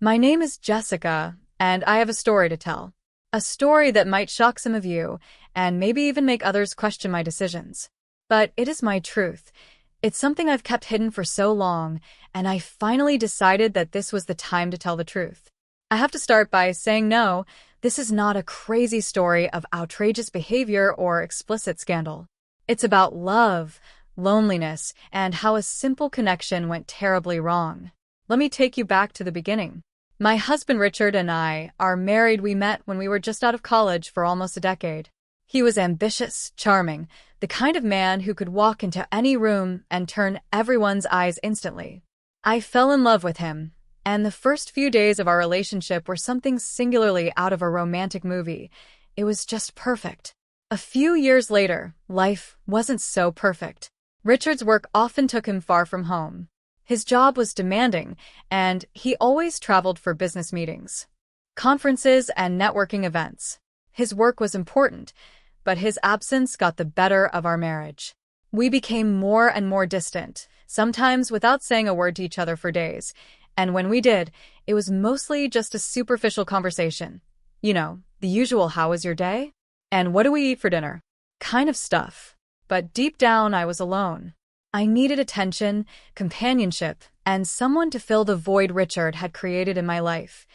My name is Jessica, and I have a story to tell. A story that might shock some of you, and maybe even make others question my decisions. But it is my truth. It's something I've kept hidden for so long, and I finally decided that this was the time to tell the truth. I have to start by saying no, this is not a crazy story of outrageous behavior or explicit scandal. It's about love, loneliness, and how a simple connection went terribly wrong. Let me take you back to the beginning. My husband Richard and I are married. We met when we were just out of college for almost a decade. He was ambitious, charming, the kind of man who could walk into any room and turn everyone's eyes instantly. I fell in love with him, and the first few days of our relationship were something singularly out of a romantic movie. It was just perfect. A few years later, life wasn't so perfect. Richard's work often took him far from home. His job was demanding, and he always traveled for business meetings, conferences, and networking events. His work was important, but his absence got the better of our marriage. We became more and more distant, sometimes without saying a word to each other for days, and when we did, it was mostly just a superficial conversation. You know, the usual "how was your day?" and "what do we eat for dinner?" kind of stuff. But deep down, I was alone. I needed attention, companionship, and someone to fill the void Richard had created in my life,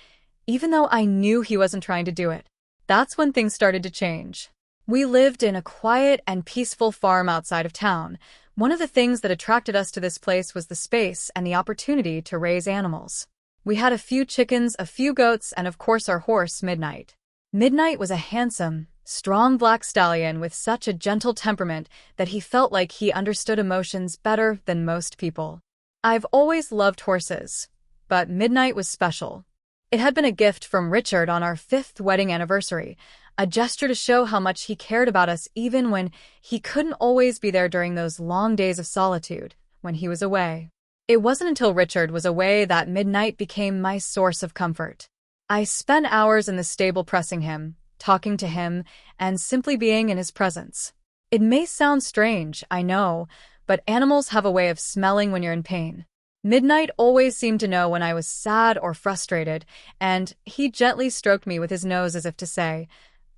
even though I knew he wasn't trying to do it. That's when things started to change. We lived in a quiet and peaceful farm outside of town. One of the things that attracted us to this place was the space and the opportunity to raise animals. We had a few chickens, a few goats, and of course our horse, Midnight. Midnight was a handsome, strong black stallion with such a gentle temperament that he felt like he understood emotions better than most people. I've always loved horses, but Midnight was special. It had been a gift from Richard on our 5th wedding anniversary, a gesture to show how much he cared about us even when he couldn't always be there during those long days of solitude when he was away. It wasn't until Richard was away that Midnight became my source of comfort. I spent hours in the stable pressing him, talking to him, and simply being in his presence. It may sound strange, I know, but animals have a way of smelling when you're in pain. Midnight always seemed to know when I was sad or frustrated, and he gently stroked me with his nose as if to say,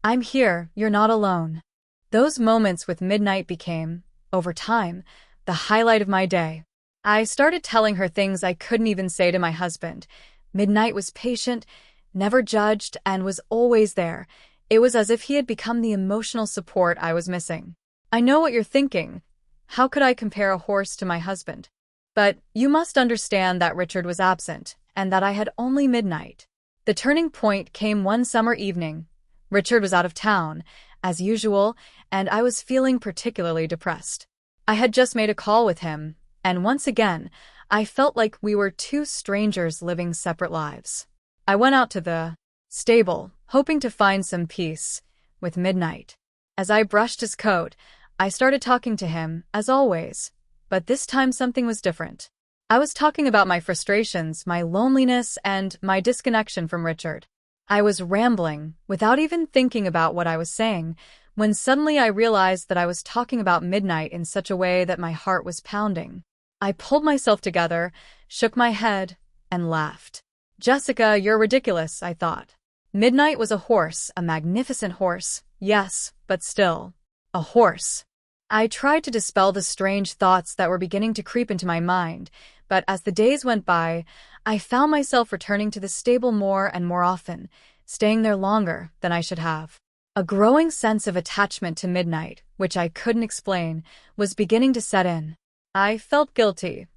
"I'm here, you're not alone." Those moments with Midnight became, over time, the highlight of my day. I started telling her things I couldn't even say to my husband. Midnight was patient, never judged, and was always there. It was as if he had become the emotional support I was missing. I know what you're thinking. How could I compare a horse to my husband? But you must understand that Richard was absent, and that I had only Midnight. The turning point came one summer evening. Richard was out of town, as usual, and I was feeling particularly depressed. I had just made a call with him, and once again, I felt like we were two strangers living separate lives. I went out to the stable, hoping to find some peace with Midnight. As I brushed his coat, I started talking to him, as always, but this time something was different. I was talking about my frustrations, my loneliness, and my disconnection from Richard. I was rambling, without even thinking about what I was saying, when suddenly I realized that I was talking about Midnight in such a way that my heart was pounding. I pulled myself together, shook my head, and laughed. "Jessica, you're ridiculous," I thought. Midnight was a horse, a magnificent horse, yes, but still, a horse. I tried to dispel the strange thoughts that were beginning to creep into my mind, but as the days went by, I found myself returning to the stable more and more often, staying there longer than I should have. A growing sense of attachment to Midnight, which I couldn't explain, was beginning to set in. I felt guilty.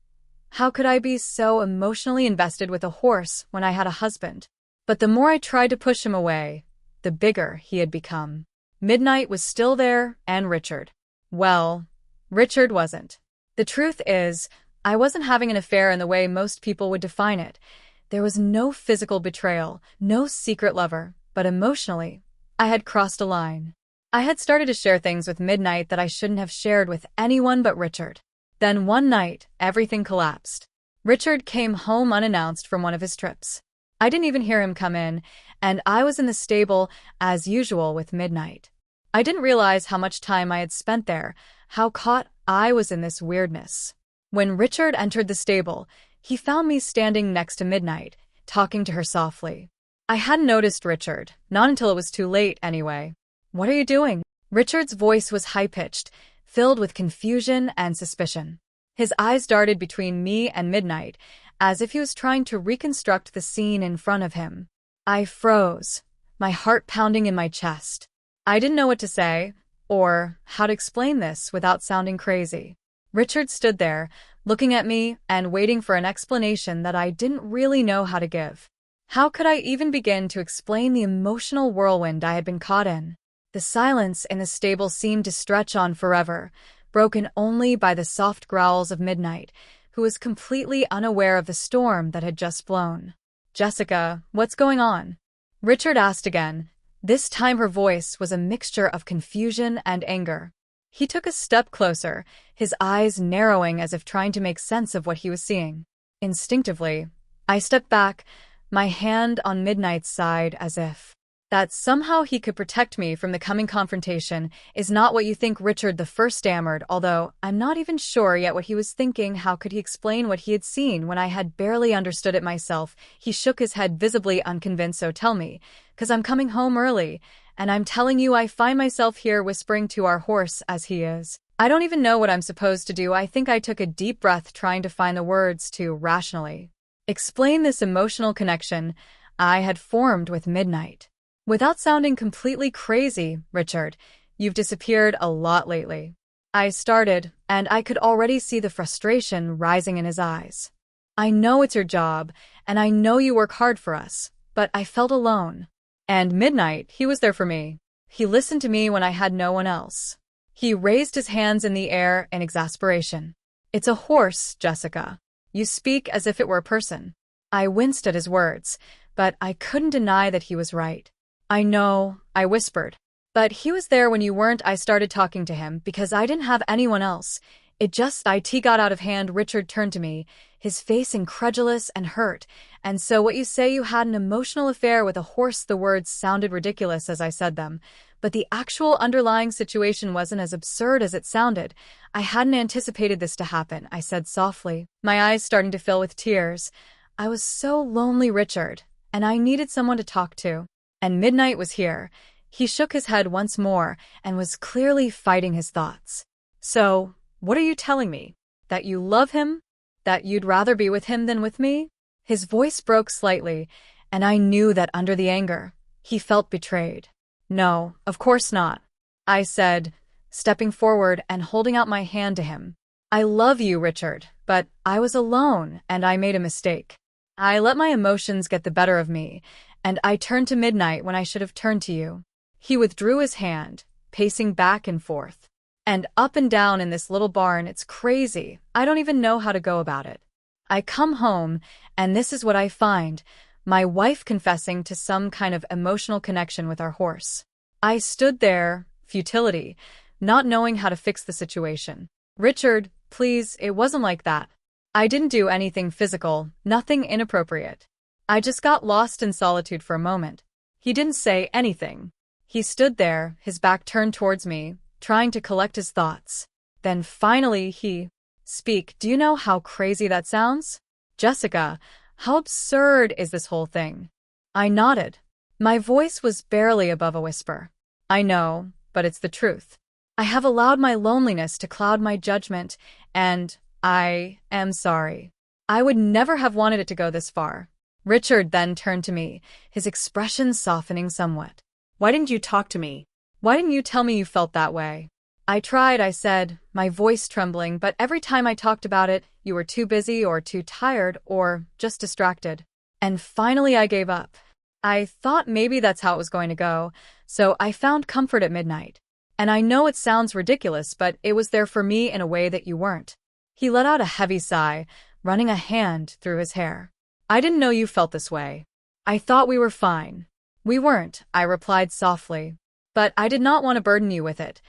How could I be so emotionally invested with a horse when I had a husband? But the more I tried to push him away, the bigger he had become. Midnight was still there, and Richard. Well, Richard wasn't. The truth is, I wasn't having an affair in the way most people would define it. There was no physical betrayal, no secret lover, but emotionally, I had crossed a line. I had started to share things with Midnight that I shouldn't have shared with anyone but Richard. Then one night, everything collapsed. Richard came home unannounced from one of his trips. I didn't even hear him come in, and I was in the stable, as usual, with Midnight. I didn't realize how much time I had spent there, how caught I was in this weirdness. When Richard entered the stable, he found me standing next to Midnight, talking to her softly. I hadn't noticed Richard, not until it was too late anyway. "What are you doing?" Richard's voice was high-pitched, filled with confusion and suspicion. His eyes darted between me and Midnight, as if he was trying to reconstruct the scene in front of him. I froze, my heart pounding in my chest. I didn't know what to say, or how to explain this without sounding crazy. Richard stood there, looking at me and waiting for an explanation that I didn't really know how to give. How could I even begin to explain the emotional whirlwind I had been caught in? The silence in the stable seemed to stretch on forever, broken only by the soft growls of Midnight, who was completely unaware of the storm that had just blown. "Jessica, what's going on?" Richard asked again. This time her voice was a mixture of confusion and anger. He took a step closer, his eyes narrowing as if trying to make sense of what he was seeing. Instinctively, I stepped back, my hand on Midnight's side as if that somehow he could protect me from the coming confrontation is not what you think. Richard the first stammered, although I'm not even sure yet what he was thinking. How could he explain what he had seen when I had barely understood it myself? He shook his head, visibly unconvinced. "So tell me, 'cause I'm coming home early, and I'm telling you I find myself here whispering to our horse as he is. I don't even know what I'm supposed to do." I think I took a deep breath, trying to find the words to rationally explain this emotional connection I had formed with Midnight. "Without sounding completely crazy, Richard, you've disappeared a lot lately." I started, and I could already see the frustration rising in his eyes. "I know it's your job, and I know you work hard for us, but I felt alone. And Midnight, he was there for me. He listened to me when I had no one else." He raised his hands in the air in exasperation. "It's a horse, Jessica. You speak as if it were a person." I winced at his words, but I couldn't deny that he was right. "I know," I whispered. "But he was there when you weren't." I started talking to him because I didn't have anyone else. It got out of hand. Richard turned to me, his face incredulous and hurt. "And so what you say, you had an emotional affair with a horse?" The words sounded ridiculous as I said them, but the actual underlying situation wasn't as absurd as it sounded. "I hadn't anticipated this to happen," I said softly, my eyes starting to fill with tears. "I was so lonely, Richard, and I needed someone to talk to. And Midnight was here." He shook his head once more and was clearly fighting his thoughts. "So, what are you telling me? That you love him? That you'd rather be with him than with me?" His voice broke slightly, and I knew that under the anger, he felt betrayed. "No, of course not," I said, stepping forward and holding out my hand to him. "I love you, Richard, but I was alone and I made a mistake. I let my emotions get the better of me, and I turned to Midnight when I should have turned to you." He withdrew his hand, pacing back and forth. "And up and down in this little barn, it's crazy. I don't even know how to go about it. I come home, and this is what I find: my wife confessing to some kind of emotional connection with our horse." I stood there, futility, not knowing how to fix the situation. "Richard, please, it wasn't like that. I didn't do anything physical, nothing inappropriate. I just got lost in solitude for a moment." He didn't say anything. He stood there, his back turned towards me, trying to collect his thoughts. Then finally "Speak, do you know how crazy that sounds? Jessica, how absurd is this whole thing?" I nodded. My voice was barely above a whisper. "I know, but it's the truth. I have allowed my loneliness to cloud my judgment, and I am sorry. I would never have wanted it to go this far." Richard then turned to me, his expression softening somewhat. "Why didn't you talk to me? Why didn't you tell me you felt that way?" "I tried," I said, my voice trembling, "but every time I talked about it, you were too busy or too tired or just distracted. And finally I gave up. I thought maybe that's how it was going to go, so I found comfort at Midnight. And I know it sounds ridiculous, but it was there for me in a way that you weren't." He let out a heavy sigh, running a hand through his hair. "I didn't know you felt this way. I thought we were fine." "We weren't," I replied softly. "But I did not want to burden you with it.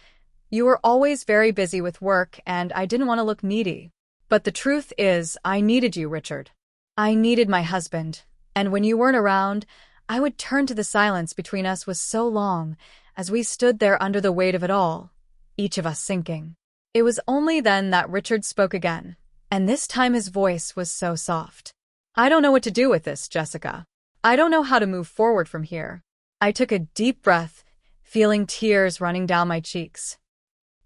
You were always very busy with work, and I didn't want to look needy. But the truth is, I needed you, Richard. I needed my husband, and when you weren't around, I would turn to the silence between us was so long, as we stood there under the weight of it all, each of us sinking." It was only then that Richard spoke again, and this time his voice was so soft. I don't know what to do with this, Jessica. I don't know how to move forward from here. I took a deep breath, feeling tears running down my cheeks.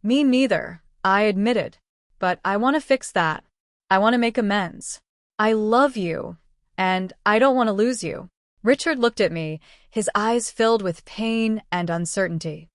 Me neither, I admitted. But I want to fix that. I want to make amends. I love you, and I don't want to lose you. Richard looked at me, his eyes filled with pain and uncertainty.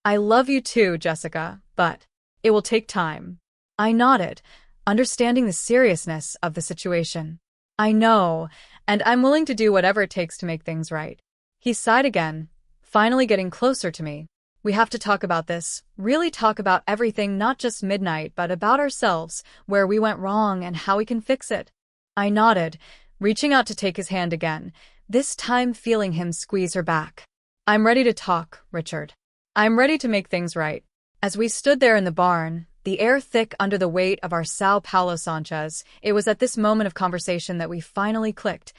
I love you too, Jessica, but it will take time. I nodded, understanding the seriousness of the situation. I know, and I'm willing to do whatever it takes to make things right. He sighed again, finally getting closer to me. We have to talk about this, really talk about everything, not just midnight, but about ourselves, where we went wrong and how we can fix it. I nodded, reaching out to take his hand again, this time feeling him squeeze her back. I'm ready to talk, Richard. I'm ready to make things right. As we stood there in the barn, the air thick under the weight of our Sao Paulo Sanchez, it was at this moment of conversation that we finally clicked.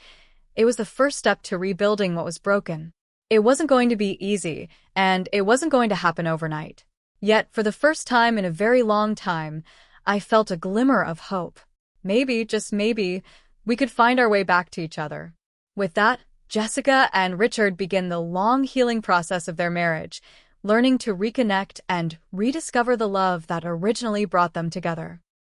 It was the first step to rebuilding what was broken. It wasn't going to be easy, and it wasn't going to happen overnight. Yet, for the first time in a very long time, I felt a glimmer of hope. Maybe, just maybe, we could find our way back to each other. With that, Jessica and Richard began the long healing process of their marriage, learning to reconnect and rediscover the love that originally brought them together.